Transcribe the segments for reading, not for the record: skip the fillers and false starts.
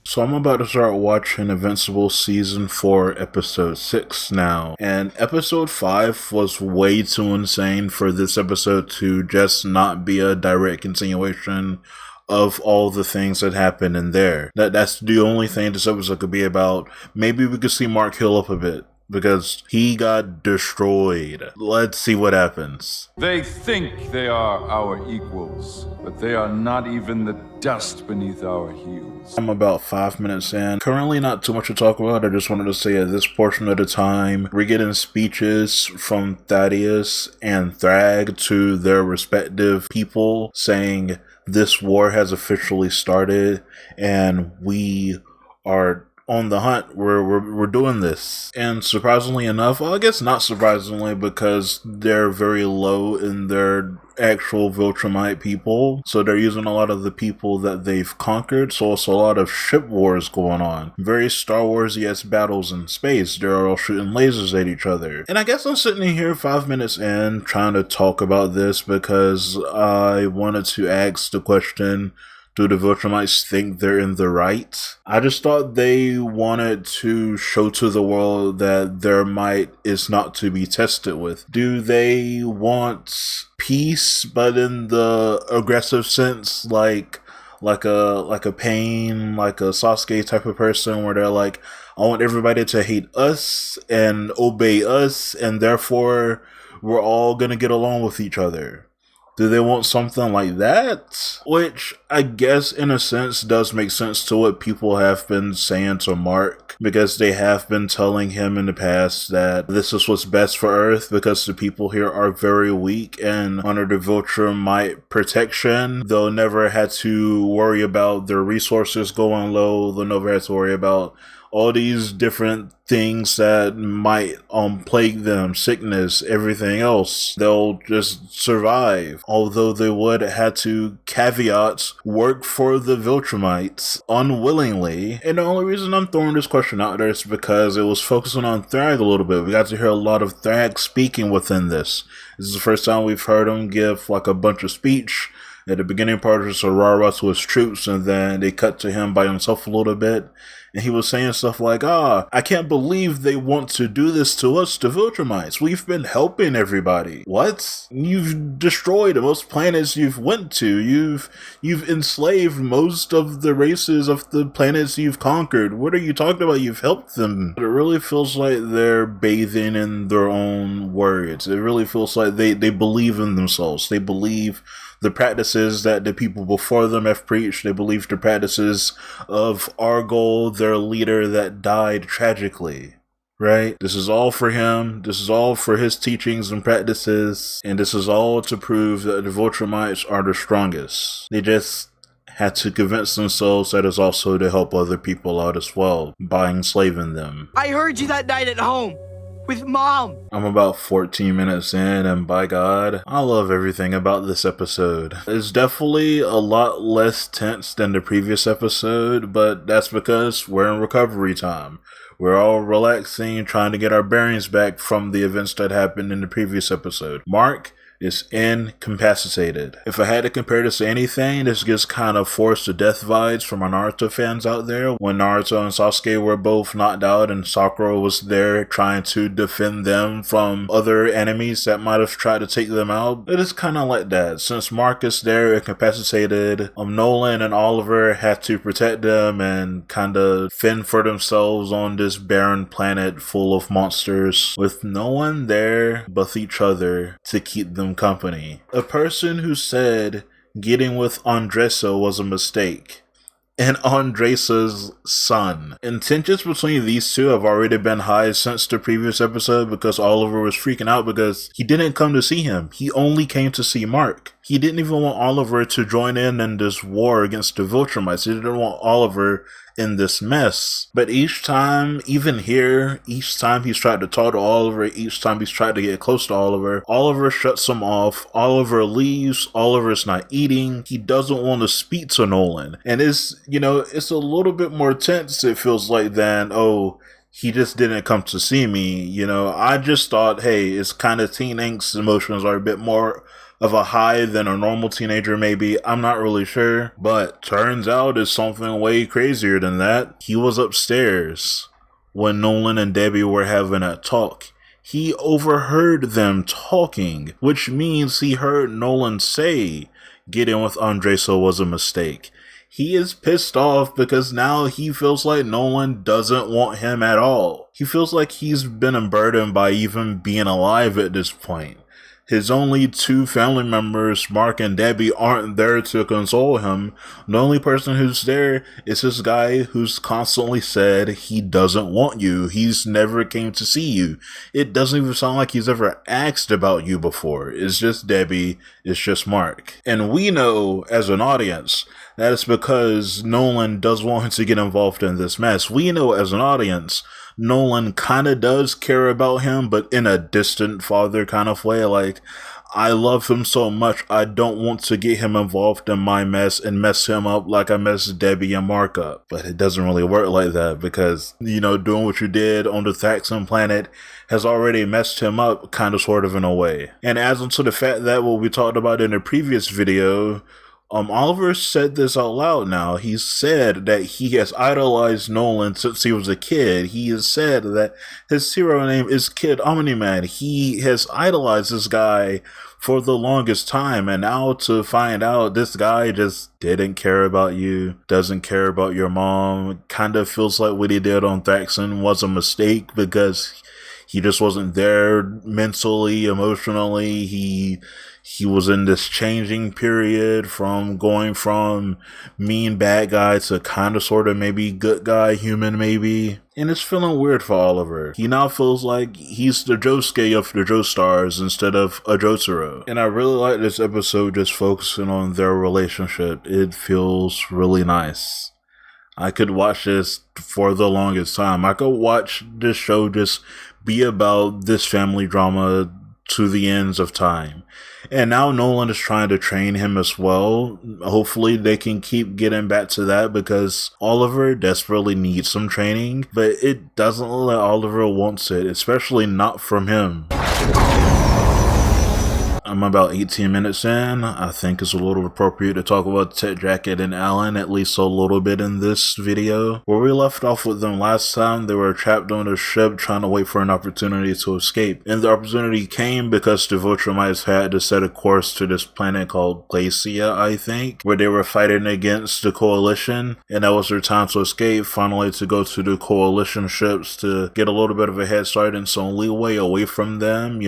So I'm about to start watching Invincible Season 4, Episode 6 now. And Episode 5 was way too insane for this episode to just not be a direct continuation of all the things that happened in there. That's the only thing this episode could be about. Maybe we could see Mark heal up a bit, because he got destroyed. Let's see what happens. They think they are our equals, but they are not even the dust beneath our heels. I'm about 5 minutes in. Currently not too much to talk about. I just wanted to say at this portion of the time, we're getting speeches from Thaddeus and Thrag to their respective people saying this war has officially started and we are on the hunt. We're doing this. And surprisingly enough, well, I guess not surprisingly, because they're very low in their actual Viltrumite people, so they're using a lot of the people that they've conquered, so it's a lot of ship wars going on. Very Star Wars-y battles in space. They're all shooting lasers at each other. And I guess I'm sitting here 5 minutes in trying to talk about this because I wanted to ask the question, do the Viltrumites think they're in the right? I just thought they wanted to show to the world that their might is not to be tested with. Do they want peace, but in the aggressive sense, like a Pain, like a Sasuke type of person, where they're like, I want everybody to hate us and obey us, and therefore we're all gonna get along with each other? Do they want something like that? Which I guess in a sense does make sense to what people have been saying to Mark, because they have been telling him in the past that this is what's best for Earth because the people here are very weak, and under the Viltrumite protection, they'll never have to worry about their resources going low. They'll never have to worry about all these different things that might plague them, sickness, everything else. They'll just survive. Although they would have to caveat work for the Viltrumites unwillingly. And the only reason I'm throwing this question out there is because it was focusing on Thrag a little bit. We got to hear a lot of Thrag speaking within this. This is the first time we've heard him give like a bunch of speech. At the beginning part was a rah-rah to his troops, and then they cut to him by himself a little bit. And he was saying stuff like, I can't believe they want to do this to us, the Viltrumites. We've been helping everybody. What? You've destroyed most planets you've went to. You've enslaved most of the races of the planets you've conquered. What are you talking about? You've helped them. But it really feels like they're bathing in their own words. It really feels like they believe in themselves. They believe the practices that the people before them have preached. They believe the practices of Argol, their leader that died tragically, right? This is all for him. This is all for his teachings and practices. And this is all to prove that the Viltrumites are the strongest. They just had to convince themselves that it's also to help other people out as well by enslaving them. I heard you that night at home with Mom. I'm about 14 minutes in, and by God, I love everything about this episode. It's definitely a lot less tense than the previous episode, but that's because we're in recovery time. We're all relaxing, trying to get our bearings back from the events that happened in the previous episode. Mark is incapacitated. If I had to compare this to anything, this gives kind of forced to death vibes from our Naruto fans out there. When Naruto and Sasuke were both knocked out and Sakura was there trying to defend them from other enemies that might have tried to take them out. It is kind of like that. Since Mark is there incapacitated, Nolan and Oliver had to protect them and kind of fend for themselves on this barren planet full of monsters with no one there but each other to keep them company. A person who said getting with Andressa was a mistake, and Andressa's son. And tensions between these two have already been high since the previous episode, because Oliver was freaking out because he didn't come to see him. He only came to see Mark. He didn't even want Oliver to join in this war against the Viltrumites. He didn't want Oliver in this mess. But each time, even here, each time he's tried to talk to Oliver, each time he's tried to get close to Oliver, Oliver shuts him off. Oliver leaves. Oliver's not eating. He doesn't want to speak to Nolan. And it's a little bit more tense, it feels like, than, he just didn't come to see me. I just thought, hey, it's kind of teen angst emotions are a bit more of a high than a normal teenager maybe. I'm not really sure. But turns out it's something way crazier than that. He was upstairs when Nolan and Debbie were having a talk. He overheard them talking, which means he heard Nolan say getting with Andresa was a mistake. He is pissed off because now he feels like Nolan doesn't want him at all. He feels like he's been unburdened by even being alive at this point. His only two family members, Mark and Debbie, aren't there to console him. The only person who's there is this guy who's constantly said he doesn't want you. He's never came to see you. It doesn't even sound like he's ever asked about you before. It's just Debbie. It's just Mark. And we know, as an audience, that it's because Nolan does want him to get involved in this mess. We know, as an audience, Nolan kind of does care about him, but in a distant father kind of way. Like, I love him so much, I don't want to get him involved in my mess and mess him up like I messed Debbie and Mark up. But it doesn't really work like that because, doing what you did on the Thaxan planet has already messed him up, kind of, sort of, in a way. And adds on to the fact that what we talked about in the previous video, Oliver said this out loud now. He said that he has idolized Nolan since he was a kid. He has said that his hero name is Kid Omni-Man. He has idolized this guy for the longest time, and now to find out this guy just didn't care about you, doesn't care about your mom, kind of feels like what he did on Thaxan was a mistake because he just wasn't there mentally, emotionally. He was in this changing period from going from mean bad guy to kind of sort of maybe good guy, human maybe. And it's feeling weird for Oliver. He now feels like he's the Josuke of the Joestars instead of a Jotaro. And I really like this episode just focusing on their relationship. It feels really nice. I could watch this for the longest time. I could watch this show just be about this family drama to the ends of time. And now Nolan is trying to train him as well. Hopefully they can keep getting back to that because Oliver desperately needs some training, but it doesn't look like Oliver wants it, especially not from him. I'm about 18 minutes in. I think it's a little appropriate to talk about Ted Jacket and Alan, at least a little bit in this video. Where we left off with them last time, they were trapped on a ship trying to wait for an opportunity to escape. And the opportunity came because the Viltrumites had to set a course to this planet called Glacia, I think, where they were fighting against the Coalition. And that was their time to escape, finally to go to the Coalition ships to get a little bit of a head start and some leeway away from them,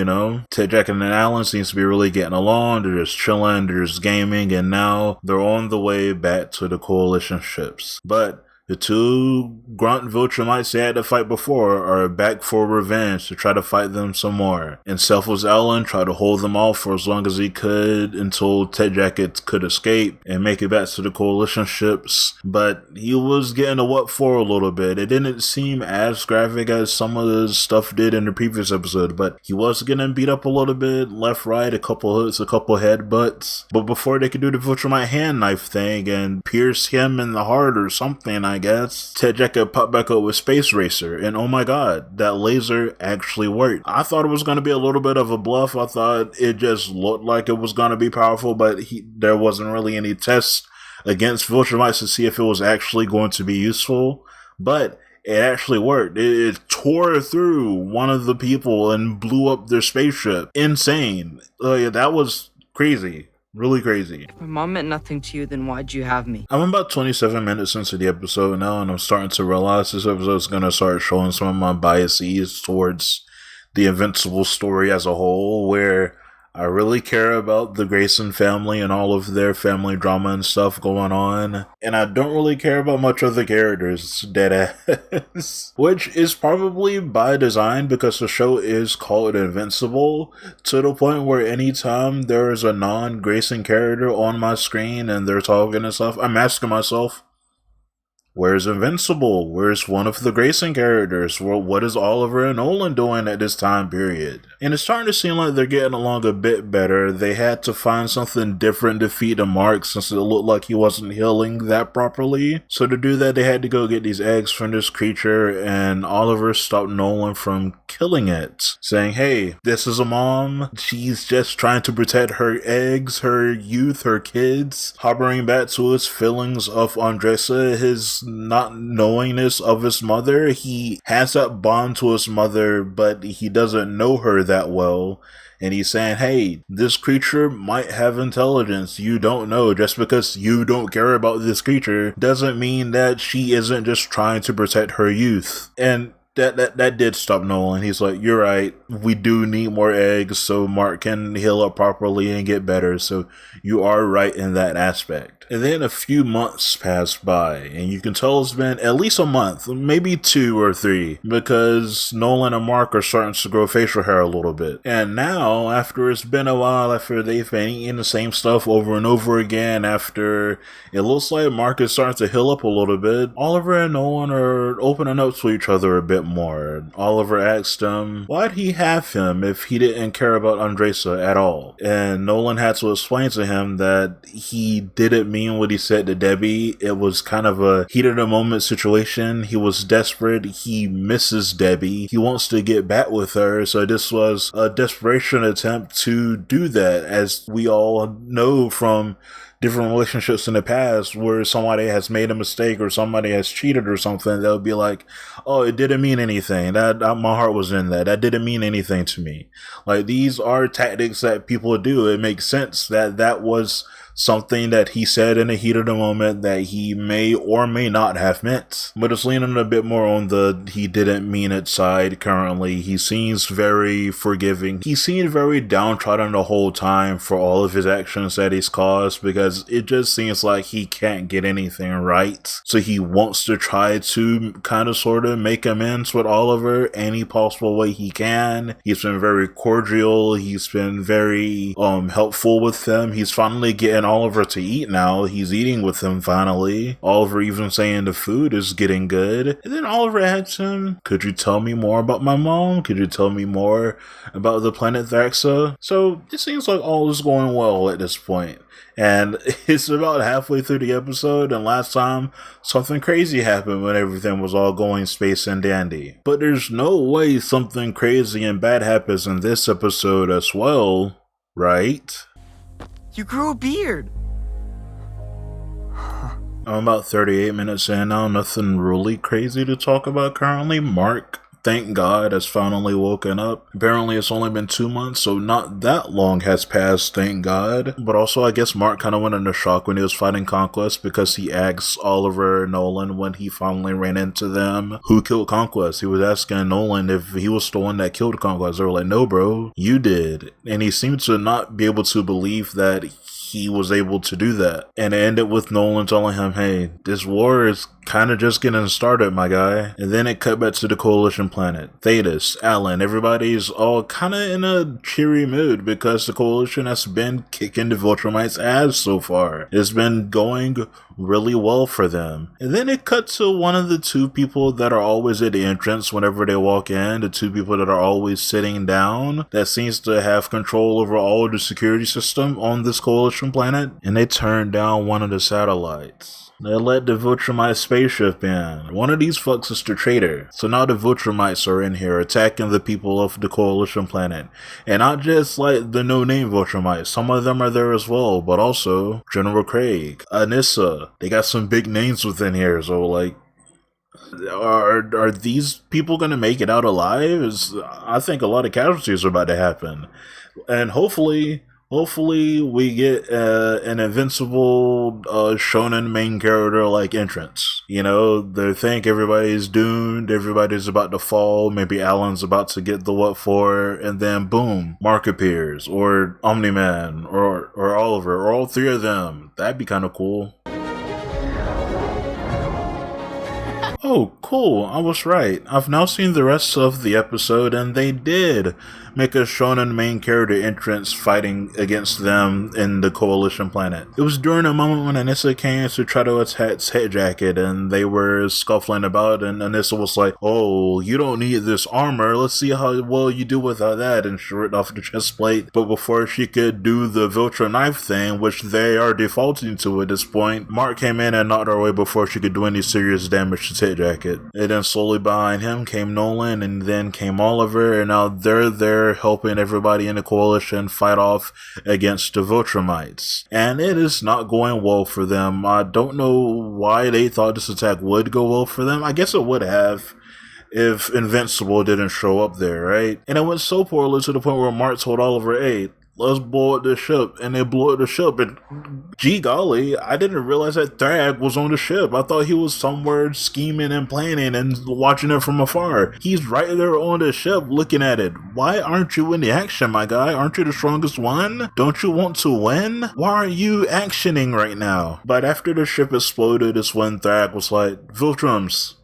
Ted Jacket and Alan seems to be really getting along. They're just chilling, they're just gaming, and now they're on the way back to the Coalition ships. But the two grunt Viltrumites they had to fight before are back for revenge to try to fight them some more. And Selfless Alan tried to hold them off for as long as he could until Ted Jacket could escape and make it back to the Coalition ships. But he was getting a what for a little bit. It didn't seem as graphic as some of the stuff did in the previous episode, but he was getting beat up a little bit, left, right, a couple hits, a couple headbutts. But before they could do the Viltrumite hand knife thing and pierce him in the heart or something, I guess, Ted Jacket popped back up with Space Racer, and oh my god, that laser actually worked. I thought it was going to be a little bit of a bluff. I thought it just looked like it was going to be powerful, but there wasn't really any tests against Viltrumites to see if it was actually going to be useful, but it actually worked. It tore through one of the people and blew up their spaceship. Insane. That was crazy. Really crazy. If my mom meant nothing to you, then why'd you have me? I'm about 27 minutes into the episode now, and I'm starting to realize this episode is going to start showing some of my biases towards the Invincible story as a whole, where I really care about the Grayson family and all of their family drama and stuff going on, and I don't really care about much of the characters, deadass. Which is probably by design because the show is called Invincible, to the point where anytime there is a non-Grayson character on my screen and they're talking and stuff, I'm asking myself, Where's Invincible? Where's one of the Grayson characters? Well, what is Oliver and Nolan doing at this time period? And it's starting to seem like they're getting along a bit better. They had to find something different to feed to Mark since it looked like he wasn't healing that properly. So to do that, they had to go get these eggs from this creature, and Oliver stopped Nolan from killing it, saying, hey, this is a mom. She's just trying to protect her eggs, her youth, her kids, harboring back to his feelings of Andressa, his not knowingness of his mother. He has that bond to his mother, but he doesn't know her that well. And he's saying, hey, this creature might have intelligence. You don't know. Just because you don't care about this creature doesn't mean that she isn't just trying to protect her youth. And that did stop Nolan. He's like, you're right. We do need more eggs so Mark can heal up properly and get better. So you are right in that aspect. And then a few months pass by, and you can tell it's been at least a month, maybe 2 or 3, because Nolan and Mark are starting to grow facial hair a little bit. And now, after it's been a while, after they've been eating the same stuff over and over again, after it looks like Mark is starting to heal up a little bit, Oliver and Nolan are opening up to each other a bit more. Oliver asked him, why'd he have him if he didn't care about Andressa at all? And Nolan had to explain to him that he didn't mean what he said to Debbie. It was kind of a heat of the moment situation. He was desperate. He misses Debbie. He wants to get back with her. So this was a desperation attempt to do that, as we all know from different relationships in the past where somebody has made a mistake or somebody has cheated or something. They'll be like, oh, it didn't mean anything. That my heart was in that. That didn't mean anything to me. Like, these are tactics that people do. It makes sense that that was something that he said in the heat of the moment that he may or may not have meant. But it's leaning a bit more on the he didn't mean it side currently. He seems very forgiving. He seemed very downtrodden the whole time for all of his actions that he's caused, because it just seems like he can't get anything right. So he wants to try to kind of sort of make amends with Oliver any possible way he can. He's been very cordial. He's been very helpful with them. He's finally getting Oliver to eat now. He's eating with him finally. Oliver even saying the food is getting good. And then Oliver asks him, could you tell me more about my mom? Could you tell me more about the planet Thraxa? So it seems like all is going well at this point. And it's about halfway through the episode, and last time something crazy happened when everything was all going space and dandy. But there's no way something crazy and bad happens in this episode as well, right? You grew a beard. I'm about 38 minutes in now, nothing really crazy to talk about currently. Mark, thank God, has finally woken up. Apparently it's only been 2 months, so not that long has passed, thank God. But also I guess Mark kind of went into shock when he was fighting Conquest, because he asked Oliver and Nolan when he finally ran into them, who killed Conquest. He was asking Nolan if he was the one that killed Conquest. They were like, no bro, you did. And he seemed to not be able to believe that he was able to do that. And it ended with Nolan telling him, hey, this war is kind of just getting started, my guy. And then it cut back to the Coalition planet. Thetis, Alan, everybody's all kind of in a cheery mood because the Coalition has been kicking the Viltrumites' ass so far. It's been going really well for them. And then it cut to one of the 2 people that are always at the entrance whenever they walk in, the 2 people that are always sitting down, that seems to have control over all of the security system on this Coalition planet. And they turned down one of the satellites. They let the Viltrumite spaceship in. One of these fucks is the traitor. So now the Viltrumites are in here attacking the people of the Coalition planet. And not just like the no-name Viltrumites. Some of them are there as well, but also General Craig, Anissa. They got some big names within here, so like, are these people gonna make it out alive? I think a lot of casualties are about to happen. And hopefully we get an Invincible shonen main character like entrance. You know, they think everybody's doomed, everybody's about to fall, maybe Alan's about to get the what for, and then boom, Mark appears, or Omni-Man, or Oliver, or all 3 of them. That'd be kind of cool. Oh, cool. I was right. I've now seen the rest of the episode, and they did make a shonen main character entrance fighting against them in the Coalition planet. It was during a moment when Anissa came to try to attack Head Jacket, and they were scuffling about, and Anissa was like, oh, you don't need this armor. Let's see how well you do without that, and she ripped off the chest plate. But before she could do the Viltrumite thing, which they are defaulting to at this point, Mark came in and knocked her away before she could do any serious damage to Head Jacket. And then slowly behind him came Nolan, and then came Oliver, and now they're there helping everybody in the Coalition fight off against the Viltrumites. And it is not going well for them. I don't know why they thought this attack would go well for them. I guess it would have if Invincible didn't show up there, right? And it went so poorly to the point where Mark told Oliver, hey, let's blow up the ship, and they blew up the ship, and gee golly, I didn't realize that Thrag was on the ship. I thought he was somewhere scheming and planning and watching it from afar. He's right there on the ship looking at it. Why aren't you in the action, my guy? Aren't you the strongest one? Don't you want to win? Why aren't you actioning right now? But after the ship exploded is when Thrag was like, Viltrums,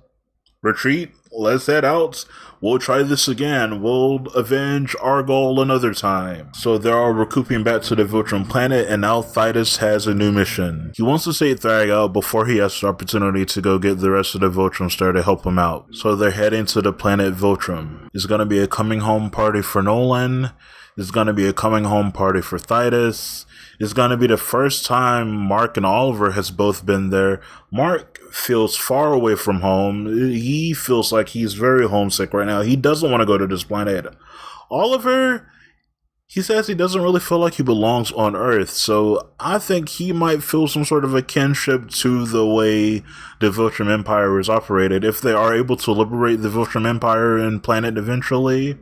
retreat, let's head out. We'll try this again. We'll avenge Argol another time. So they're all recouping back to the Viltrum planet, and now Titus has a new mission. He wants to take Thrag out before he has the opportunity to go get the rest of the Viltrums there to help him out. So they're heading to the planet Viltrum. It's going to be a coming home party for Nolan. It's going to be a coming home party for Titus. It's going to be the first time Mark and Oliver has both been there. Mark feels far away from home. He feels like he's very homesick right now. He doesn't want to go to this planet. Oliver, he says he doesn't really feel like he belongs on Earth. So I think he might feel some sort of a kinship to the way the Viltrum Empire is operated. If they are able to liberate the Viltrum Empire and planet eventually,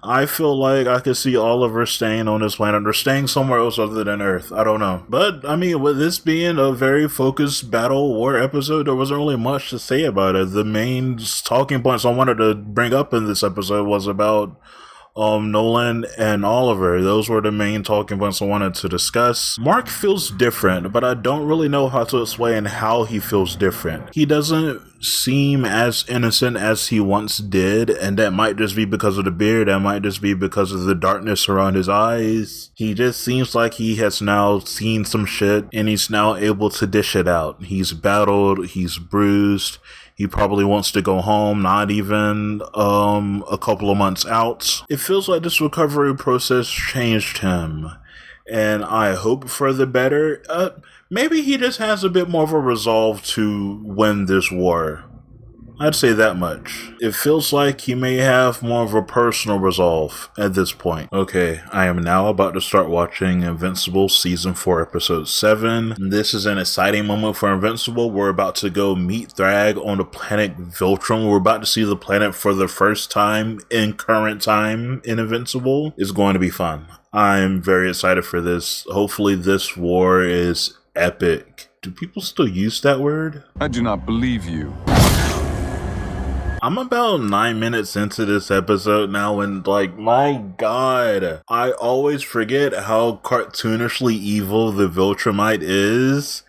I feel like I could see Oliver staying on this planet or staying somewhere else other than Earth. I don't know. But, I mean, with this being a very focused battle war episode, there wasn't really much to say about it. The main talking points I wanted to bring up in this episode was about Nolan and Oliver. Those were the main talking points I wanted to discuss. Mark feels different, but I don't really know how to explain how he feels different. He doesn't seem as innocent as he once did, and that might just be because of the beard, that might just be because of the darkness around his eyes. He just seems like he has now seen some shit, and he's now able to dish it out. He's battled, he's bruised, he probably wants to go home, not even a couple of months out. It feels like this recovery process changed him, and I hope for the better. Maybe he just has a bit more of a resolve to win this war. I'd say that much. It feels like he may have more of a personal resolve at this point. Okay, I am now about to start watching Invincible Season 4, Episode 7. This is an exciting moment for Invincible. We're about to go meet Thrag on the planet Viltrum. We're about to see the planet for the first time in current time in Invincible. It's going to be fun. I'm very excited for this. Hopefully this war is epic. Do people still use that word? I do not believe you. I'm about 9 minutes into this episode now, and like, my god, I always forget how cartoonishly evil the Viltrumite is.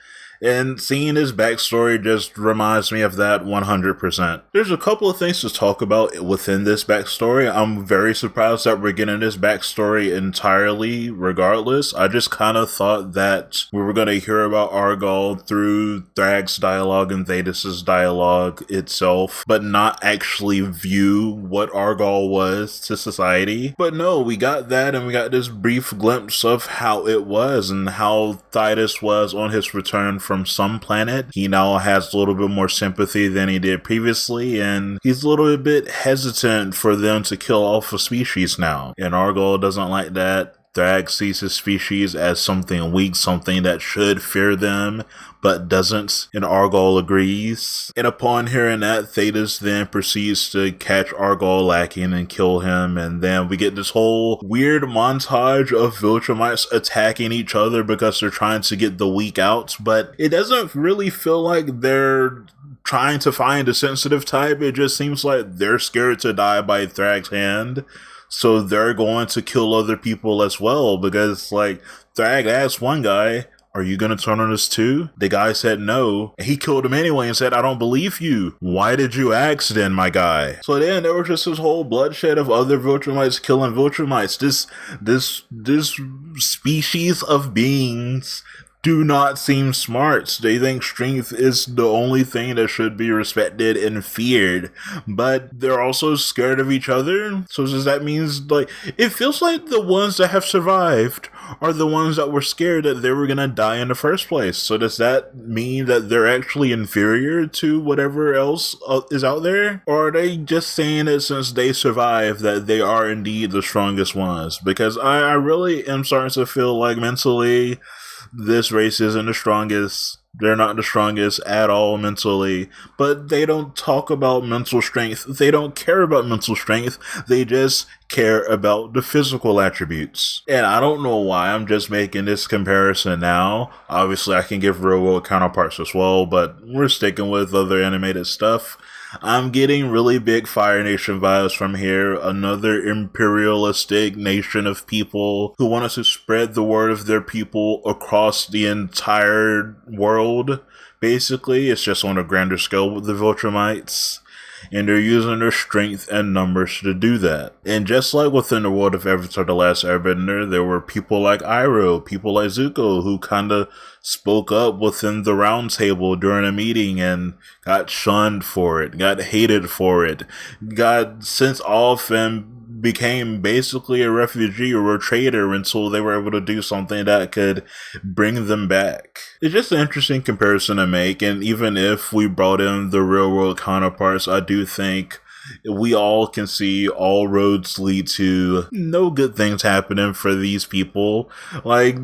And seeing his backstory just reminds me of that 100%. There's a couple of things to talk about within this backstory. I'm very surprised that we're getting this backstory entirely regardless. I just kind of thought that we were going to hear about Argol through Thrag's dialogue and Thetis' dialogue itself, but not actually view what Argol was to society. But no, we got that, and we got this brief glimpse of how it was and how Thetis was on his return from some planet. He now has a little bit more sympathy than he did previously, and he's a little bit hesitant for them to kill off a species now. And Argol doesn't like that. Thrag sees his species as something weak, something that should fear them, but doesn't, and Argol agrees. And upon hearing that, Thetis then proceeds to catch Argol lacking and kill him, and then we get this whole weird montage of Viltrumites attacking each other because they're trying to get the weak out, but it doesn't really feel like they're trying to find a sensitive type. It just seems like they're scared to die by Thrag's hand. So they're going to kill other people as well, because like Thrag asked one guy, are you gonna turn on us too? The guy said no. He killed him anyway and said, I don't believe you. Why did you ask then, my guy? So then there was just this whole bloodshed of other Viltrumites killing Viltrumites. This species of beings do not seem smart. They think strength is the only thing that should be respected and feared, but they're also scared of each other. So does that mean, like, it feels like the ones that have survived are the ones that were scared that they were gonna die in the first place. So does that mean that they're actually inferior to whatever else is out there? Or are they just saying that since they survived that they are indeed the strongest ones? Because I really am starting to feel like mentally this race isn't the strongest. They're not the strongest at all mentally, but they don't talk about mental strength. They don't care about mental strength. They just care about the physical attributes. And I don't know why I'm just making this comparison now. Obviously, I can give real world counterparts as well, but we're sticking with other animated stuff. I'm getting really big Fire Nation vibes from here. Another imperialistic nation of people who want us to spread the word of their people across the entire world. Basically, it's just on a grander scale with the Viltrumites. And they're using their strength and numbers to do that. And just like within the world of Avatar The Last Airbender, there were people like Iroh, people like Zuko, who kind of spoke up within the round table during a meeting and got shunned for it, got hated for it, got sent off and became basically a refugee or a traitor until they were able to do something that could bring them back. It's just an interesting comparison to make, and even if we brought in the real world counterparts, I do think we all can see all roads lead to no good things happening for these people. Like,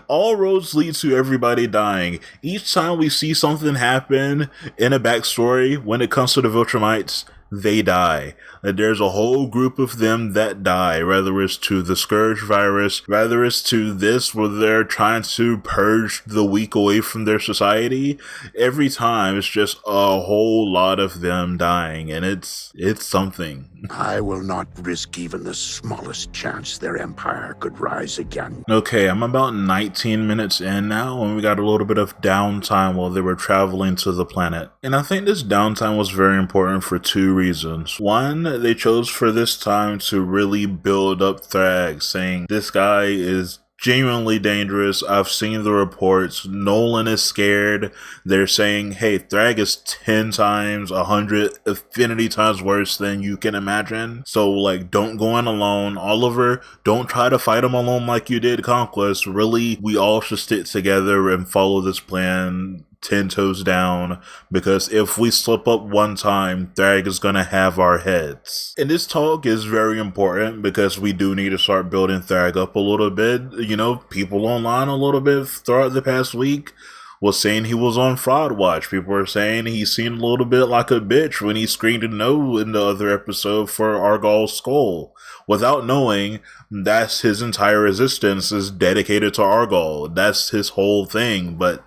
all roads lead to everybody dying. Each time we see something happen in a backstory, when it comes to the Viltrumites, they die. There's a whole group of them that die, whether it's to the Scourge virus, whether it's to this where they're trying to purge the weak away from their society. Every time it's just a whole lot of them dying, and it's something. I will not risk even the smallest chance their empire could rise again. Okay, I'm about 19 minutes in now, and we got a little bit of downtime while they were traveling to the planet. And I think this downtime was very important for two reasons. One, they chose for this time to really build up Thrag, saying this guy is genuinely dangerous. I've seen the reports. Nolan is scared. They're saying, hey, Thrag is 10 times, 100 infinity times worse than you can imagine. So, like, don't go in alone. Oliver, don't try to fight him alone like you did Conquest. Really, we all should stick together and follow this plan 10 toes down, because if we slip up one time, Thrag is gonna have our heads. And this talk is very important because we do need to start building Thrag up a little bit. You know, people online a little bit throughout the past week was saying he was on Fraud Watch. People were saying he seemed a little bit like a bitch when he screamed no in the other episode for Argal's skull, without knowing that's his entire existence is dedicated to Argal. That's his whole thing. But,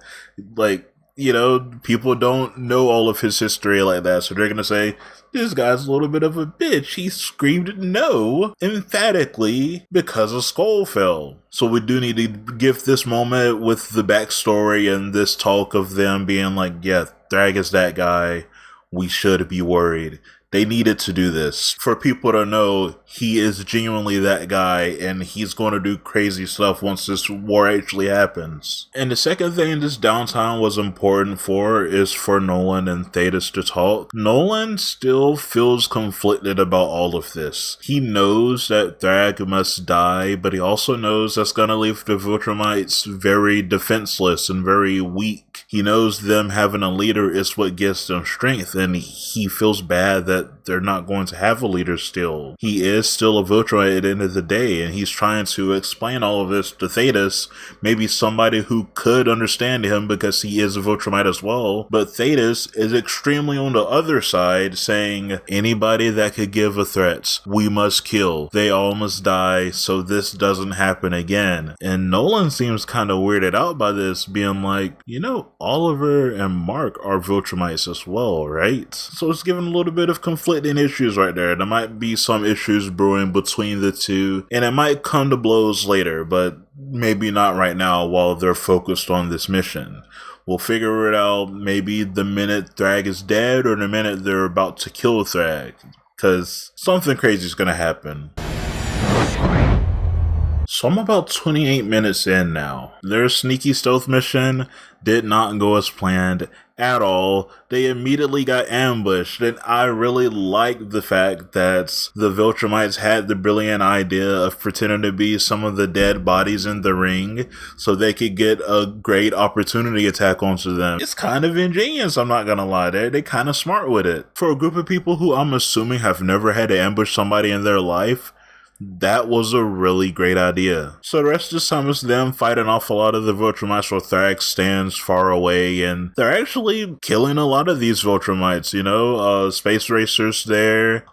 like, you know, people don't know all of his history like that, so they're gonna say, this guy's a little bit of a bitch. He screamed no emphatically because a skull fell. So we do need to give this moment with the backstory and this talk of them being like, yeah, Thrag is that guy. We should be worried. They needed to do this for people to know he is genuinely that guy and he's going to do crazy stuff once this war actually happens. And the second thing this downtime was important for is for Nolan and Thetis to talk. Nolan still feels conflicted about all of this. He knows that Thrag must die, but he also knows that's going to leave the Viltrumites very defenseless and very weak. He knows them having a leader is what gives them strength, and he feels bad that they're not going to have a leader still. He is still a Viltrumite at the end of the day, and he's trying to explain all of this to Thetis, maybe somebody who could understand him because he is a Viltrumite as well. But Thetis is extremely on the other side, saying anybody that could give a threat, we must kill. They all must die so this doesn't happen again. And Nolan seems kind of weirded out by this, being like, you know, Oliver and Mark are Viltrumites as well, right? So it's giving a little bit of conflict conflicting issues right there. There might be some issues brewing between the two, and it might come to blows later, but maybe not right now while they're focused on this mission. We'll figure it out maybe the minute Thrag is dead or the minute they're about to kill Thrag, because something crazy is going to happen. So I'm about 28 minutes in now. Their sneaky stealth mission did not go as planned at all. They immediately got ambushed, and I really like the fact that the Viltrumites had the brilliant idea of pretending to be some of the dead bodies in the ring so they could get a great opportunity attack onto them. It's kind of ingenious, I'm not gonna lie. They're kind of smart with it. For a group of people who I'm assuming have never had to ambush somebody in their life, that was a really great idea. So the rest of this time is them fighting off a lot of the Viltrumites while Thrag stands far away, and they're actually killing a lot of these Viltrumites, you know, Space Racer's there.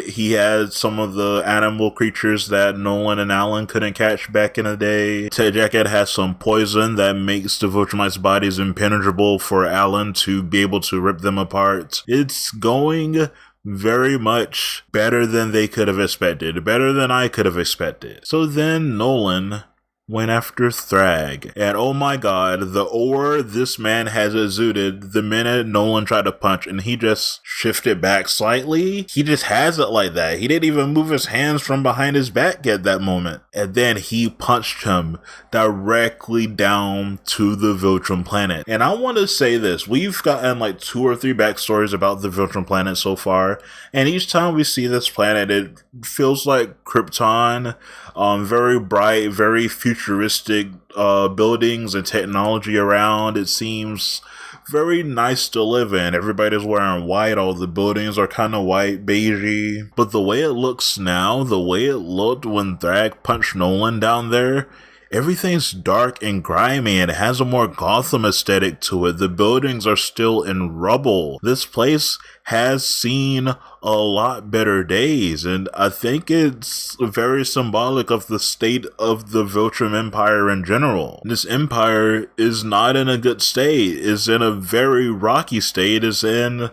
He had some of the animal creatures that Nolan and Alan couldn't catch back in the day. Ted Jacket has some poison that makes the Viltrumites' bodies impenetrable for Alan to be able to rip them apart. It's going very much better than they could have expected, better than I could have expected. So then Nolan went after Thrag, and oh my god, the aura this man has exuded the minute Nolan tried to punch, and he just shifted back slightly. He just has it like that. He didn't even move his hands from behind his back at that moment, and then he punched him directly down to the Viltrum planet. And I want to say this, we've gotten like 2 or 3 backstories about the Viltrum planet so far, and each time we see this planet, it feels like Krypton. Very bright, very futuristic buildings and technology around. It seems very nice to live in. Everybody's wearing white. All the buildings are kind of white, beigey. But the way it looks now, the way it looked when Thrag punched Nolan down there, everything's dark and grimy and it has a more Gotham aesthetic to it. The buildings are still in rubble. This place has seen a lot better days, and I think it's very symbolic of the state of the Viltrum Empire in general. This empire is not in a good state. It's in a very rocky state. It's in,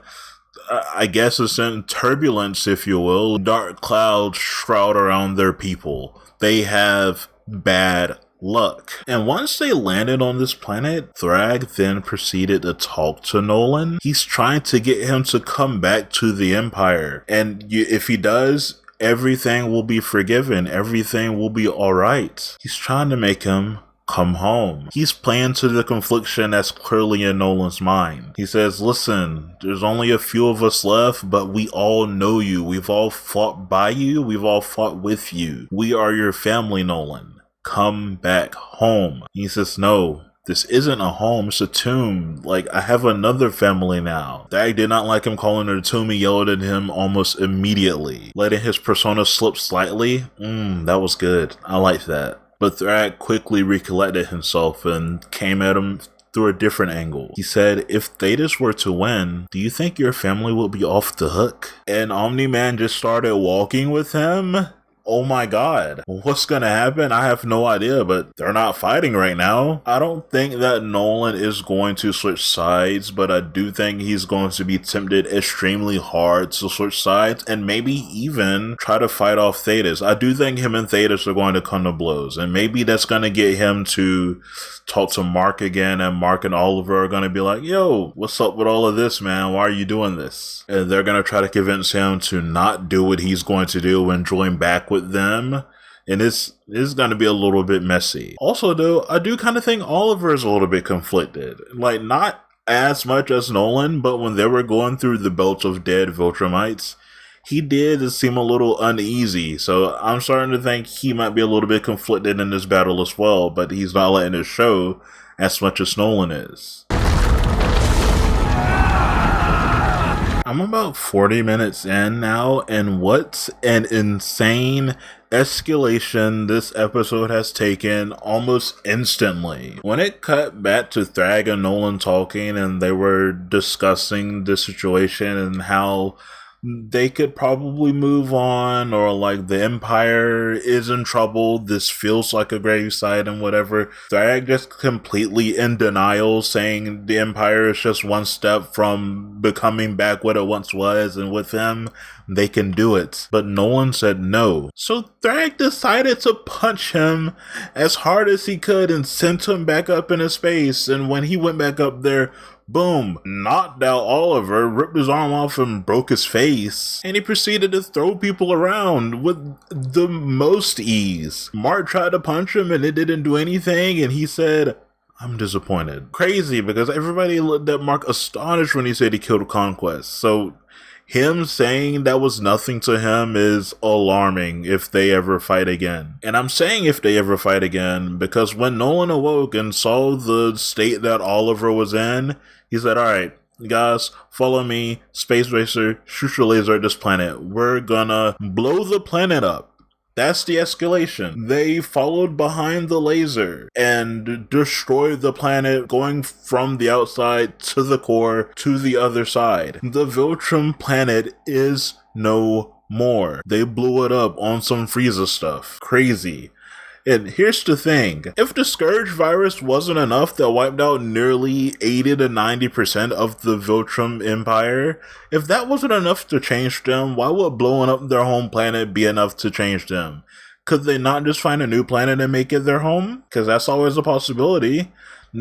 I guess it's in turbulence, if you will. Dark clouds shroud around their people. They have bad luck. And once they landed on this planet, Thrag then proceeded to talk to Nolan. He's trying to get him to come back to the Empire. And if he does, everything will be forgiven. Everything will be alright. He's trying to make him come home. He's playing to the confliction that's clearly in Nolan's mind. He says, listen, there's only a few of us left, but we all know you. We've all fought by you. We've all fought with you. We are your family, Nolan. Come back home. He says, no, this isn't a home, it's a tomb. Like, I have another family now. Thrag did not like him calling it a tomb. He yelled at him almost immediately, letting his persona slip slightly. That was good. I like that. But Thrag quickly recollected himself and came at him through a different angle. He said, if Thetis were to win, do you think your family will be off the hook? And Omni-Man just started walking with him. Oh my god, what's gonna happen? I have no idea, but they're not fighting right now. I don't think that Nolan is going to switch sides, but I do think he's going to be tempted extremely hard to switch sides and maybe even try to fight off Thetis. I do think him and Thetis are going to come to blows, and maybe that's going to get him to talk to Mark again, and Mark and Oliver are going to be like, yo, what's up with all of this, man? Why are you doing this? And they're going to try to convince him to not do what he's going to do and join back with them. And it's going to be a little bit messy. Also, though, I do kind of think Oliver is a little bit conflicted. Like, not as much as Nolan, but when they were going through the belt of dead Viltrumites, he did seem a little uneasy. So I'm starting to think he might be a little bit conflicted in this battle as well, but he's not letting it show as much as Nolan is. I'm about 40 minutes in now, and what an insane escalation this episode has taken almost instantly. When it cut back to Thrag and Nolan talking, and they were discussing the situation and how they could probably move on, or like the Empire is in trouble. This feels like a gravesite and whatever. Thrag just completely in denial, saying the Empire is just one step from becoming back what it once was, and with him, they can do it. But Nolan said no. So Thrag decided to punch him as hard as he could and sent him back up into space. And when he went back up there, boom, knocked out Oliver, ripped his arm off and broke his face. And he proceeded to throw people around with the most ease. Mark tried to punch him and it didn't do anything, and he said, I'm disappointed. Crazy, because everybody looked at Mark astonished when he said he killed Conquest. So him saying that was nothing to him is alarming if they ever fight again. And I'm saying if they ever fight again because when Nolan awoke and saw the state that Oliver was in, he said, all right, guys, follow me, Space Racer, shoot your laser at this planet. We're gonna blow the planet up. That's the escalation. They followed behind the laser and destroyed the planet, going from the outside to the core to the other side. The Viltrum planet is no more. They blew it up on some Frieza stuff. Crazy. And here's the thing. If the Scourge virus wasn't enough that wiped out nearly 80 to 90% of the Viltrum Empire, if that wasn't enough to change them, why would blowing up their home planet be enough to change them? Could they not just find a new planet and make it their home? Because that's always a possibility.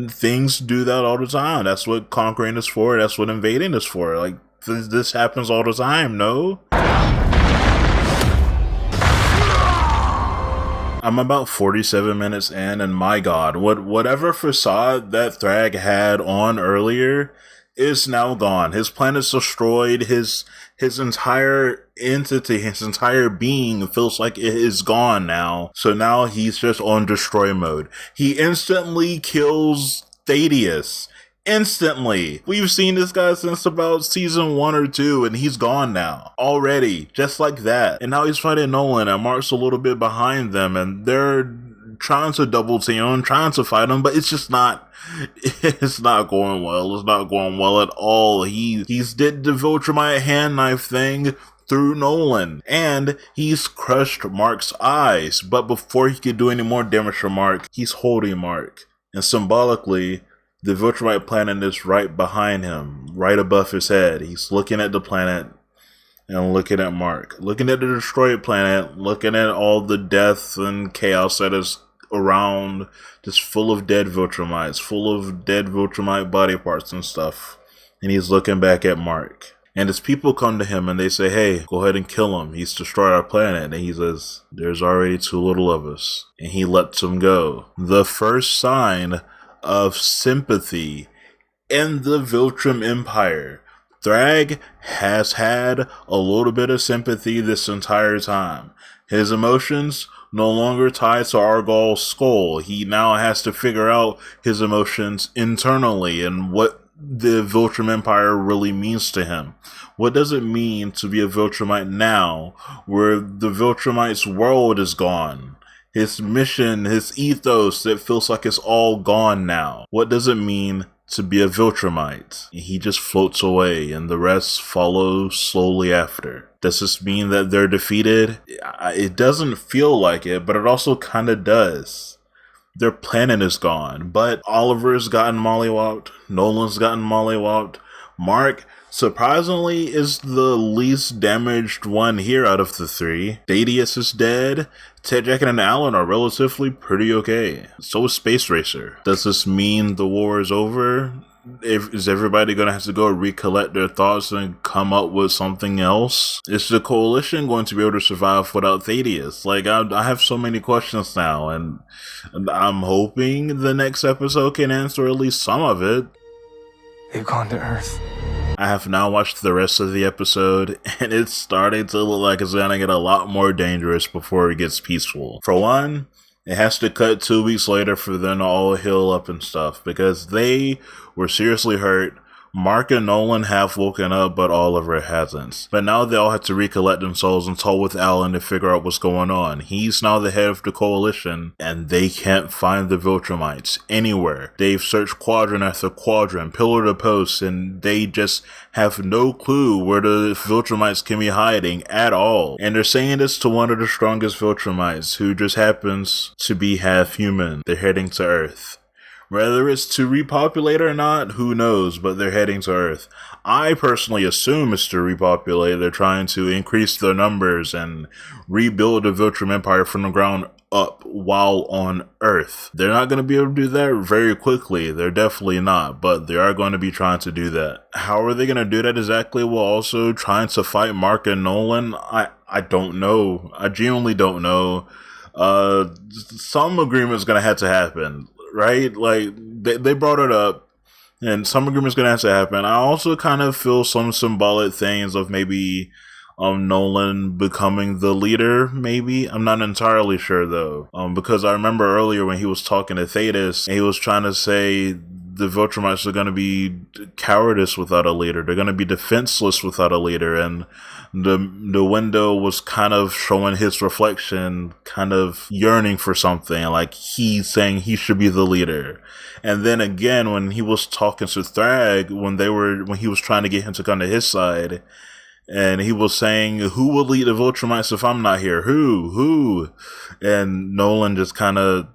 Things do that all the time. That's what conquering is for. That's what invading is for. Like, this happens all the time, no? I'm about 47 minutes in, and my god, whatever facade that Thrag had on earlier is now gone. His planet's destroyed, his entire entity, his entire being feels like it is gone now. So now he's just on destroy mode. He instantly kills Thaddeus. Instantly. We've seen this guy since about season 1 or 2, and he's gone now. Already. Just like that. And now he's fighting Nolan, and Mark's a little bit behind them, and they're trying to double team him, trying to fight him, but it's just not, it's not going well. It's not going well at all. He's did the Viltrumite hand knife thing through Nolan, and he's crushed Mark's eyes, but before he could do any more damage to Mark, he's holding Mark. And symbolically, the Viltrumite planet is right behind him, right above his head. He's looking at the planet and looking at Mark. Looking at the destroyed planet, looking at all the death and chaos that is around, just full of dead Viltrumites, full of dead Viltrumite body parts and stuff. And he's looking back at Mark. And his people come to him and they say, hey, go ahead and kill him. He's destroyed our planet. And he says, there's already too little of us. And he lets him go. The first sign of sympathy in the Viltrum Empire. Thrag has had a little bit of sympathy this entire time. His emotions no longer tied to Argol's skull. He now has to figure out his emotions internally and what the Viltrum Empire really means to him. What does it mean to be a Viltrumite now, where the Viltrumite's world is gone? His mission, his ethos, it feels like it's all gone now. What does it mean to be a Viltrumite? He just floats away and the rest follow slowly after. Does this mean that they're defeated? It doesn't feel like it, but it also kind of does. Their planet is gone, but Oliver's gotten mollywopped, Nolan's gotten mollywopped, Mark, surprisingly, is the least damaged one here out of the three. Thaddeus is dead. Ted, Jack, and Alan are relatively pretty okay. So is Space Racer. Does this mean the war is over? Is everybody going to have to go recollect their thoughts and come up with something else? Is the coalition going to be able to survive without Thaddeus? Like, I have so many questions now, and I'm hoping the next episode can answer at least some of it. They've gone to Earth. I have now watched the rest of the episode, and it's starting to look like it's gonna get a lot more dangerous before it gets peaceful. For one, it has to cut 2 weeks later for them to all heal up and stuff, because they were seriously hurt Mark and Nolan have woken up, but Oliver hasn't. But now they all have to recollect themselves and talk with Alan to figure out what's going on. He's now the head of the coalition, and they can't find the Viltrumites anywhere. They've searched quadrant after quadrant, pillar to post, and they just have no clue where the Viltrumites can be hiding at all. And they're saying this to one of the strongest Viltrumites, who just happens to be half human. They're heading to Earth. Whether it's to repopulate or not, who knows, but they're heading to Earth. I personally assume it's to repopulate. They're trying to increase their numbers and rebuild the Viltrum Empire from the ground up while on Earth. They're not going to be able to do that very quickly. They're definitely not, but they are going to be trying to do that. How are they going to do that exactly while also trying to fight Mark and Nolan? I don't know. I genuinely don't know. Some agreement's going to have to happen. Right? Like, they brought it up, and some agreement's gonna have to happen. I also kind of feel some symbolic things of maybe Nolan becoming the leader, maybe. I'm not entirely sure, though. Because I remember earlier when he was talking to Thetis, and he was trying to say the Viltrumites are going to be cowardice without a leader. They're going to be defenseless without a leader, and the window was kind of showing his reflection, kind of yearning for something, like he's saying he should be the leader. And then again, when he was talking to Thrag, when he was trying to get him to come to his side, and he was saying, who will lead the Viltrumites if I'm not here? Who? And Nolan just kind of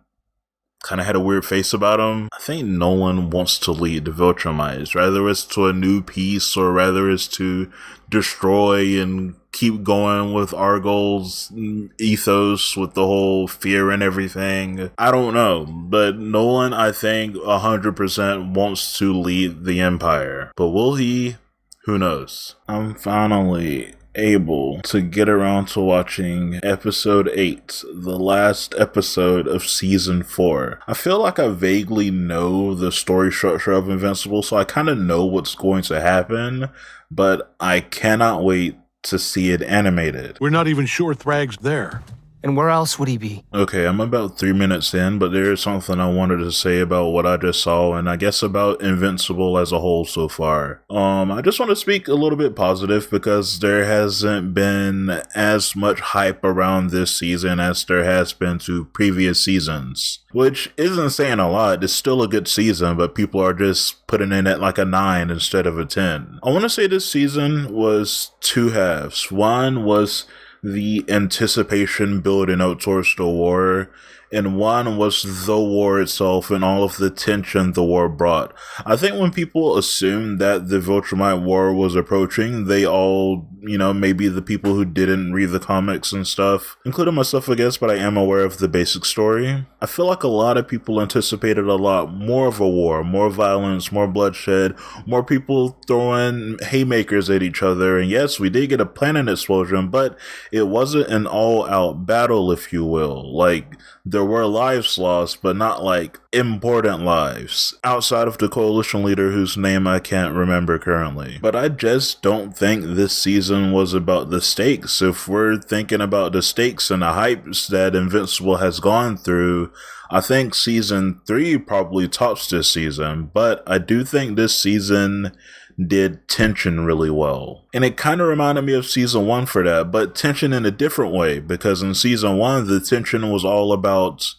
had a weird face about him. I think Nolan wants to lead the Viltrumites, rather it's to a new peace, or rather it's to destroy and keep going with Argol's ethos with the whole fear and everything. I don't know, but Nolan, I think 100% wants to lead the Empire. But will he? Who knows? I'm finally able to get around to watching episode 8, the last episode of season 4. I feel like I vaguely know the story structure of Invincible, so I kind of know what's going to happen, but I cannot wait to see it animated. We're not even sure Thrag's there. And where else would he be? Okay, I'm about 3 minutes in, but there is something I wanted to say about what I just saw, and I guess about Invincible as a whole so far. I just want to speak a little bit positive, because there hasn't been as much hype around this season as there has been to previous seasons. Which isn't saying a lot. It's still a good season, but people are just putting in it like a 9 instead of a 10. I want to say this season was 2 halves. One was the anticipation building up towards the war, and one was the war itself and all of the tension the war brought. I think when people assumed that the Viltrumite War was approaching, they all, maybe the people who didn't read the comics and stuff, including myself, I guess, but I am aware of the basic story. I feel like a lot of people anticipated a lot more of a war, more violence, more bloodshed, more people throwing haymakers at each other, and yes, we did get a planet explosion, but it wasn't an all-out battle, if you will. Like, there were lives lost, but not like important lives, outside of the coalition leader whose name I can't remember currently. But I just don't think this season was about the stakes. If we're thinking about the stakes and the hypes that Invincible has gone through, I think season 3 probably tops this season, but I do think this season did tension really well. And it kind of reminded me of season 1 for that, but tension in a different way, because in season 1, the tension was all about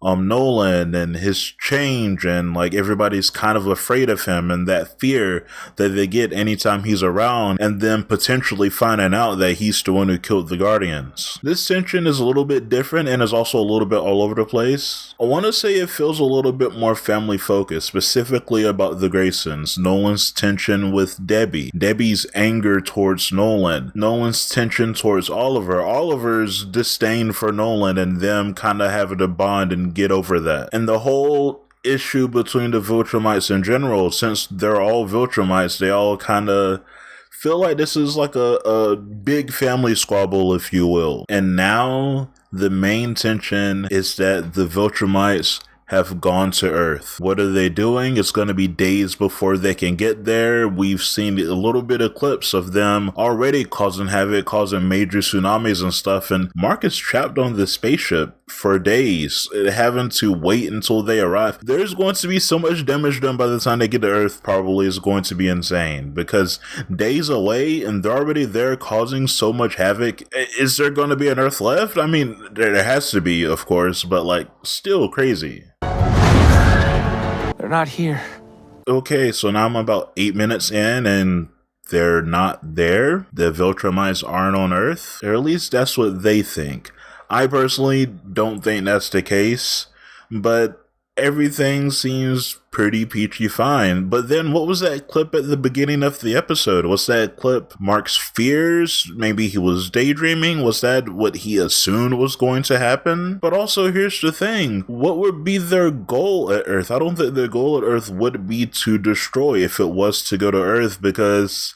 Nolan and his change, and like everybody's kind of afraid of him, and that fear that they get anytime he's around, and then potentially finding out that he's the one who killed the Guardians. This tension is a little bit different and is also a little bit all over the place. I want to say it feels a little bit more family focused, specifically about the Graysons, Nolan's tension with Debbie, Debbie's anger towards Nolan, Nolan's tension towards Oliver, Oliver's disdain for Nolan, and them kind of having to bond and get over that. And the whole issue between the Viltrumites in general, since they're all Viltrumites, they all kind of feel like this is like a big family squabble, if you will. And now the main tension is that the Viltrumites have gone to Earth. What are they doing? It's going to be days before they can get there. We've seen a little bit of clips of them already causing havoc, causing major tsunamis and stuff, and Mark is trapped on the spaceship for days, having to wait until they arrive. There's going to be so much damage done by the time they get to Earth, probably is going to be insane, because days away and they're already there causing so much havoc. Is there going to be an Earth left? I mean, there has to be, of course, but like, still crazy. They're not here. Okay, so now I'm about 8 minutes in and they're not there. The Viltrumites aren't on Earth, or at least that's what they think. I personally don't think that's the case, but everything seems pretty peachy fine. But then what was that clip at the beginning of the episode? Was that clip Mark's fears? Maybe he was daydreaming? Was that what he assumed was going to happen? But also, here's the thing. What would be their goal at Earth? I don't think their goal at Earth would be to destroy if it was to go to Earth, because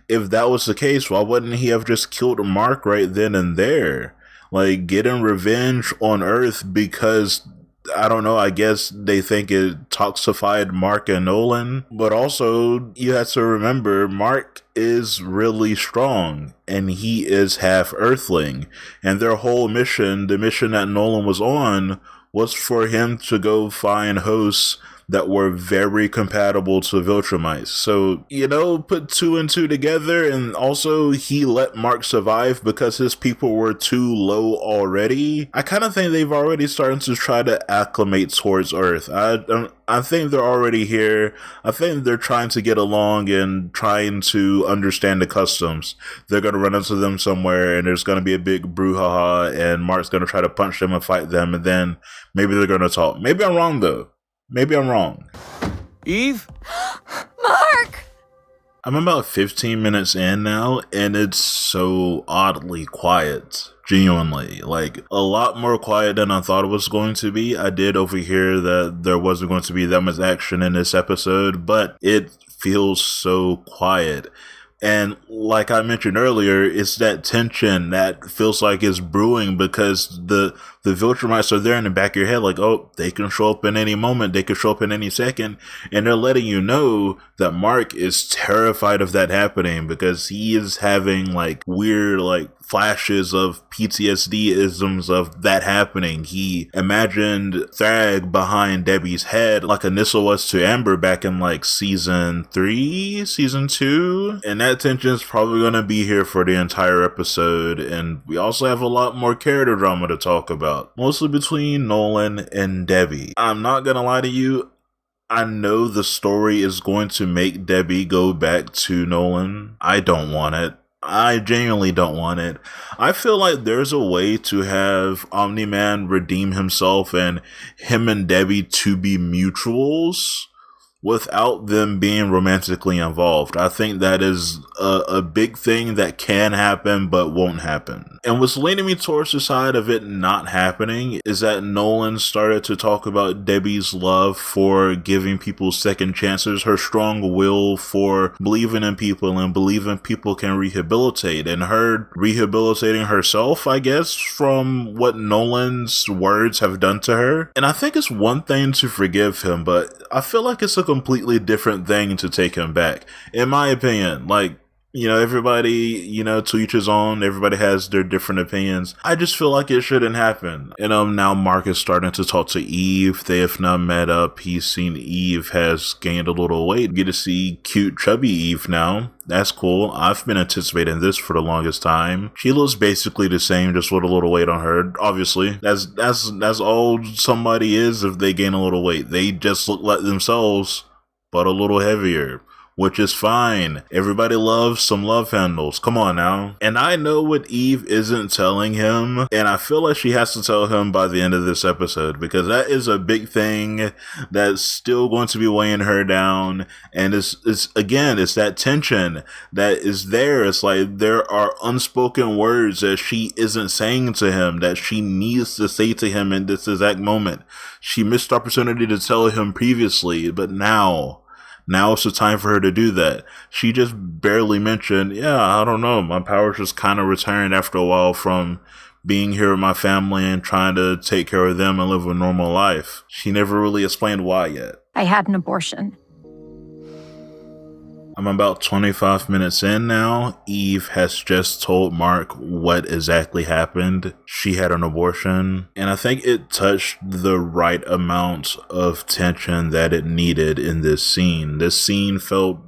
if that was the case, why wouldn't he have just killed Mark right then and there? Like, getting revenge on Earth because, I don't know, I guess they think it toxified Mark and Nolan. But also, you have to remember, Mark is really strong, and he is half Earthling. And their whole mission, the mission that Nolan was on, was for him to go find hosts that were very compatible to Viltrumites. So, you know, put 2 and 2 together, and also he let Mark survive because his people were too low already. I kind of think they've already started to try to acclimate towards Earth. I think they're already here. I think they're trying to get along and trying to understand the customs. They're going to run into them somewhere, and there's going to be a big brouhaha, and Mark's going to try to punch them and fight them, and then maybe they're going to talk. Maybe I'm wrong, though. Maybe I'm wrong. Eve? Mark! I'm about 15 minutes in now, and it's so oddly quiet. Genuinely. Like, a lot more quiet than I thought it was going to be. I did overhear that there wasn't going to be that much action in this episode, but it feels so quiet. And like I mentioned earlier, it's that tension that feels like it's brewing, because the Viltrumites are there in the back of your head, like, oh, they can show up in any moment, they can show up in any second, and they're letting you know that Mark is terrified of that happening, because he is having like weird like flashes of PTSD-isms of that happening. He imagined Thrag behind Debbie's head like Anissa was to Amber back in like season 3, season 2, and that tension is probably going to be here for the entire episode. And we also have a lot more character drama to talk about, mostly between Nolan and Debbie. I'm not gonna lie to you, I know the story is going to make Debbie go back to Nolan. I don't want it. I genuinely don't want it. I feel like there's a way to have Omni-Man redeem himself and him and Debbie to be mutuals without them being romantically involved. I think that is a big thing that can happen but won't happen. And what's leaning me towards the side of it not happening is that Nolan started to talk about Debbie's love for giving people second chances, her strong will for believing in people and believing people can rehabilitate, and her rehabilitating herself, I guess, from what Nolan's words have done to her. And I think it's one thing to forgive him, but I feel like it's a completely different thing to take him back, in my opinion. Like, you know, everybody, you know, to each his own. Everybody has their different opinions. I just feel like it shouldn't happen. And now Mark is starting to talk to Eve. They have not met up. He's seen Eve has gained a little weight. Get to see cute, chubby Eve now. That's cool. I've been anticipating this for the longest time. She looks basically the same, just with a little weight on her. Obviously, that's all somebody is if they gain a little weight. They just look like themselves, but a little heavier, which is fine. Everybody loves some love handles. Come on now. And I know what Eve isn't telling him, and I feel like she has to tell him by the end of this episode, because that is a big thing that's still going to be weighing her down. And it's that tension that is there. It's like there are unspoken words that she isn't saying to him that she needs to say to him in this exact moment. She missed the opportunity to tell him previously, but now it's the time for her to do that. She just barely mentioned, yeah, I don't know, my powers just kind of returned after a while from being here with my family and trying to take care of them and live a normal life. She never really explained why yet. I had an abortion. I'm about 25 minutes in now. Eve has just told Mark what exactly happened. She had an abortion, and I think it touched the right amount of tension that it needed in this scene. This scene felt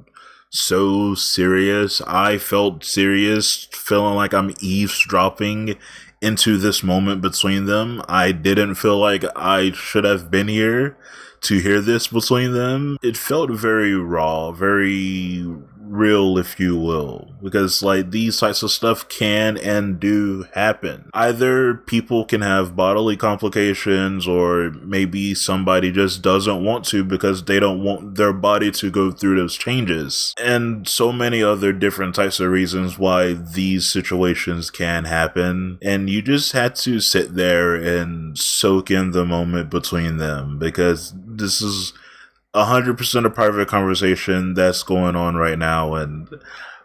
so serious. I felt serious, feeling like I'm eavesdropping into this moment between them. I didn't feel like I should have been here to hear this between them. It felt very raw, very real, if you will, because like these types of stuff can and do happen. Either people can have bodily complications, or maybe somebody just doesn't want to because they don't want their body to go through those changes, and so many other different types of reasons why these situations can happen. And you just had to sit there and soak in the moment between them, because this is 100% a private conversation that's going on right now, and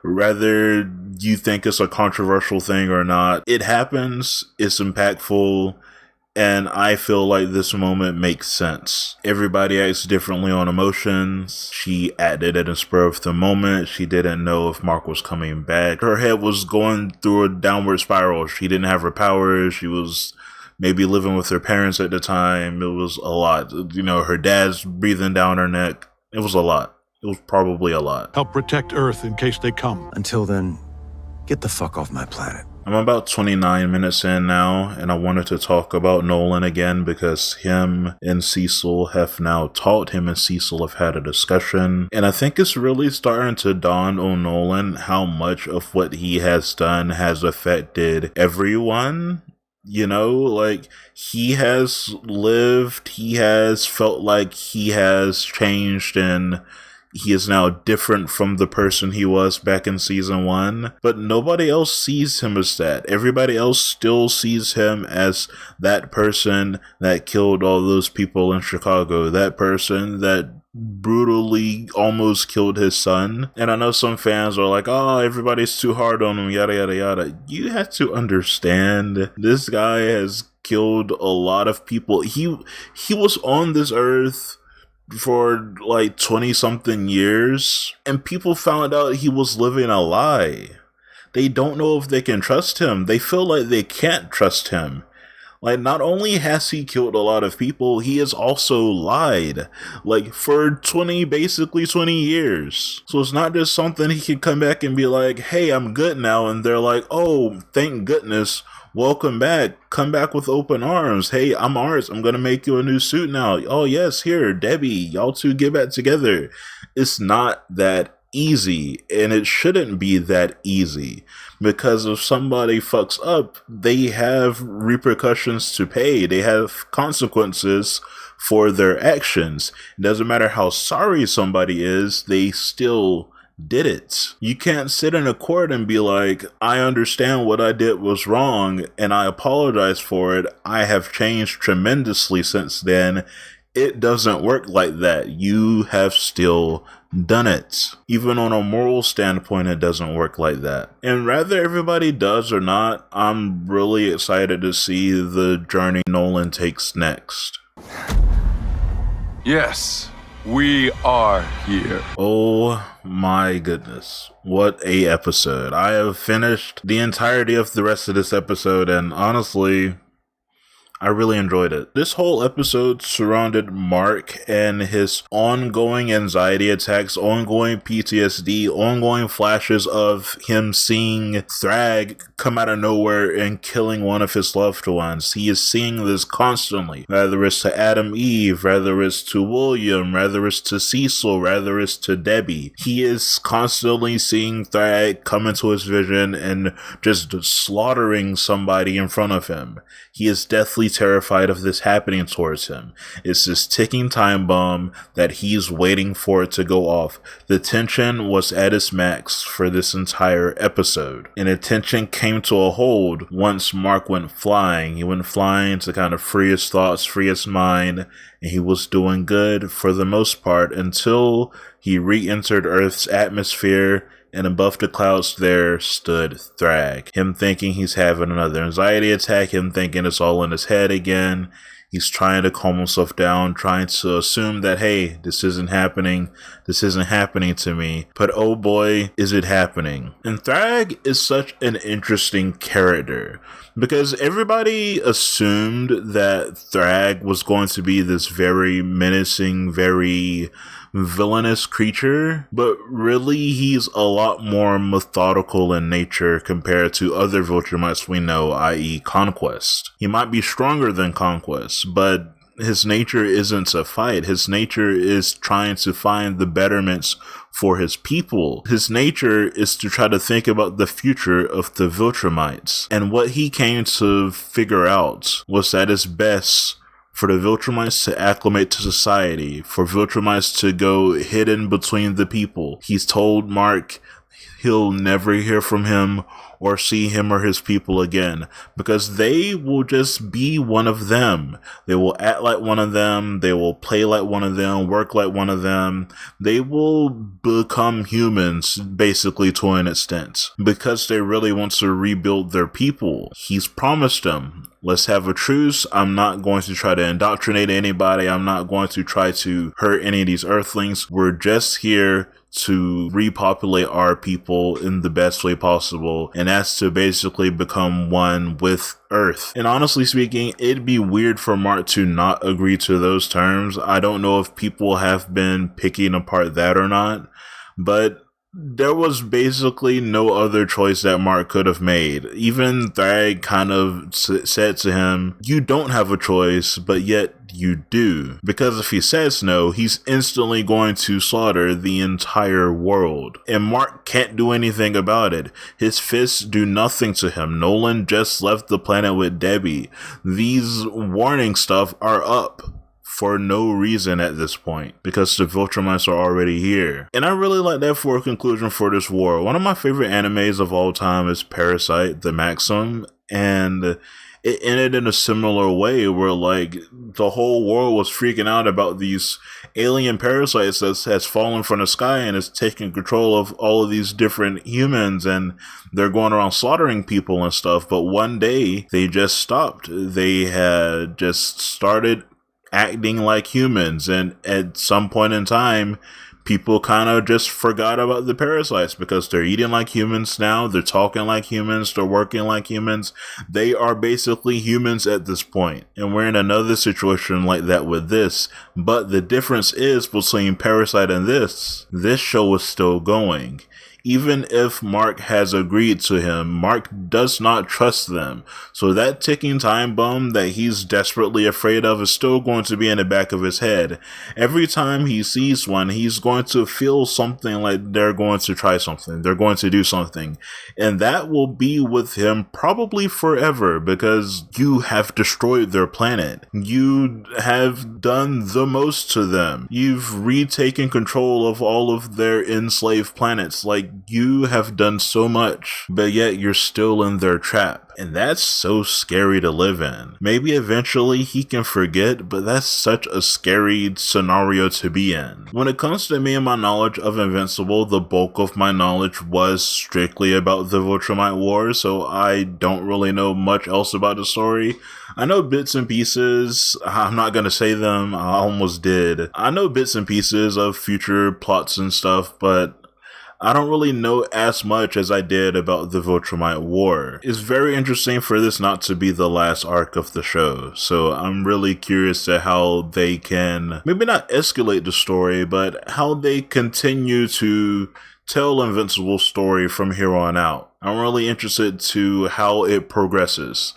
whether you think it's a controversial thing or not, it happens, it's impactful, and I feel like this moment makes sense. Everybody acts differently on emotions. She acted in a spur of the moment. She didn't know if Mark was coming back. Her head was going through a downward spiral. She didn't have her powers. She was maybe living with her parents at the time. It was a lot. You know, her dad's breathing down her neck. It was a lot. It was probably a lot. Help protect Earth in case they come. Until then, get the fuck off my planet. I'm about 29 minutes in now, and I wanted to talk about Nolan again because him and Cecil have now talked. Him and Cecil have had a discussion, and I think it's really starting to dawn on Nolan how much of what he has done has affected everyone. You know, like, he has lived, he has felt like he has changed, and he is now different from the person he was back in season 1, but nobody else sees him as that. Everybody else still sees him as that person that killed all those people in Chicago, that person that brutally almost killed his son. And I know some fans are like, oh, everybody's too hard on him, yada yada yada. You have to understand, this guy has killed a lot of people. He was on this earth for like 20 something years, and people found out he was living a lie. They don't know if they can trust him. They feel like they can't trust him. Like, not only has he killed a lot of people, he has also lied, like, for basically 20 years. So it's not just something he can come back and be like, hey, I'm good now, and they're like, oh, thank goodness, welcome back, come back with open arms. Hey, I'm Ars, I'm gonna make you a new suit now. Oh yes, here, Debbie, y'all two get back together. It's not that easy, and it shouldn't be that easy, because if somebody fucks up, they have repercussions to pay. They have consequences for their actions. It doesn't matter how sorry somebody is, they still did it. You can't sit in a court and be like, I understand what I did was wrong and I apologize for it. I have changed tremendously since then. It doesn't work like that. You have still done it. Even on a moral standpoint, it doesn't work like that. And whether everybody does or not, I'm really excited to see the journey Nolan takes next. Yes, we are here. Oh my goodness. What a episode. I have finished the entirety of the rest of this episode, and honestly, I really enjoyed it. This whole episode surrounded Mark and his ongoing anxiety attacks, ongoing PTSD, ongoing flashes of him seeing Thrag come out of nowhere and killing one of his loved ones. He is seeing this constantly, whether it's to Adam Eve, whether it's to William, whether it's to Cecil, whether it's to Debbie. He is constantly seeing Thrag come into his vision and just slaughtering somebody in front of him. He is deathly terrified of this happening towards him. It's this ticking time bomb that he's waiting for it to go off. The tension was at its max for this entire episode, and the tension came to a hold once Mark went flying. He went flying to kind of free his thoughts, free his mind, and he was doing good for the most part until he re-entered Earth's atmosphere and above the clouds there stood Thrag. Him thinking he's having another anxiety attack, him thinking it's all in his head again. He's trying to calm himself down, trying to assume that, hey, this isn't happening to me. But oh boy, is it happening. And Thrag is such an interesting character, because everybody assumed that Thrag was going to be this very menacing, very villainous creature, but really he's a lot more methodical in nature compared to other Viltrumites we know, i.e. Conquest. He might be stronger than Conquest, but his nature isn't to fight. His nature is trying to find the betterments for his people. His nature is to try to think about the future of the Viltrumites. And what he came to figure out was that it's best for the Viltrumites to acclimate to society, for Viltrumites to go hidden between the people. He's told Mark he'll never hear from him or see him or his people again, because they will just be one of them. They will act like one of them. They will play like one of them, work like one of them. They will become humans, basically, to an extent, because they really want to rebuild their people. He's promised them, let's have a truce. I'm not going to try to indoctrinate anybody. I'm not going to try to hurt any of these Earthlings. We're just here to repopulate our people in the best way possible, and that's to basically become one with Earth. And honestly speaking, it'd be weird for Mark to not agree to those terms. I don't know if people have been picking apart that or not, but there was basically no other choice that Mark could have made. Even Thrag kind of said to him, you don't have a choice, but yet you do. Because if he says no, he's instantly going to slaughter the entire world. And Mark can't do anything about it. His fists do nothing to him. Nolan just left the planet with Debbie. These warning stuff are up for no reason at this point, because the Viltrumites are already here. And I really like that for a conclusion for this war. One of my favorite animes of all time is Parasite, the Maxim, and it ended in a similar way where like the whole world was freaking out about these alien parasites that has fallen from the sky and is taking control of all of these different humans, and they're going around slaughtering people and stuff. But one day they just stopped. They had just started acting like humans, and at some point in time people kind of just forgot about the parasites, because they're eating like humans now, they're talking like humans, they're working like humans. They are basically humans at this point, and we're in another situation like that with this. But the difference is between Parasite and this show is still going. Even if Mark has agreed to him, Mark does not trust them. So that ticking time bomb that he's desperately afraid of is still going to be in the back of his head. Every time he sees one, he's going to feel something like they're going to try something. They're going to do something. And that will be with him probably forever, because you have destroyed their planet. You have done the most to them. You've retaken control of all of their enslaved planets. Like, you have done so much, but yet you're still in their trap. And that's so scary to live in. Maybe eventually he can forget, but that's such a scary scenario to be in. When it comes to me and my knowledge of Invincible, the bulk of my knowledge was strictly about the Viltrumite War, so I don't really know much else about the story. I know bits and pieces. I'm not gonna say them. I almost did. I know bits and pieces of future plots and stuff, but I don't really know as much as I did about the Viltrumite War. It's very interesting for this not to be the last arc of the show, so I'm really curious to how they can, maybe not escalate the story, but how they continue to tell Invincible's story from here on out. I'm really interested to how it progresses.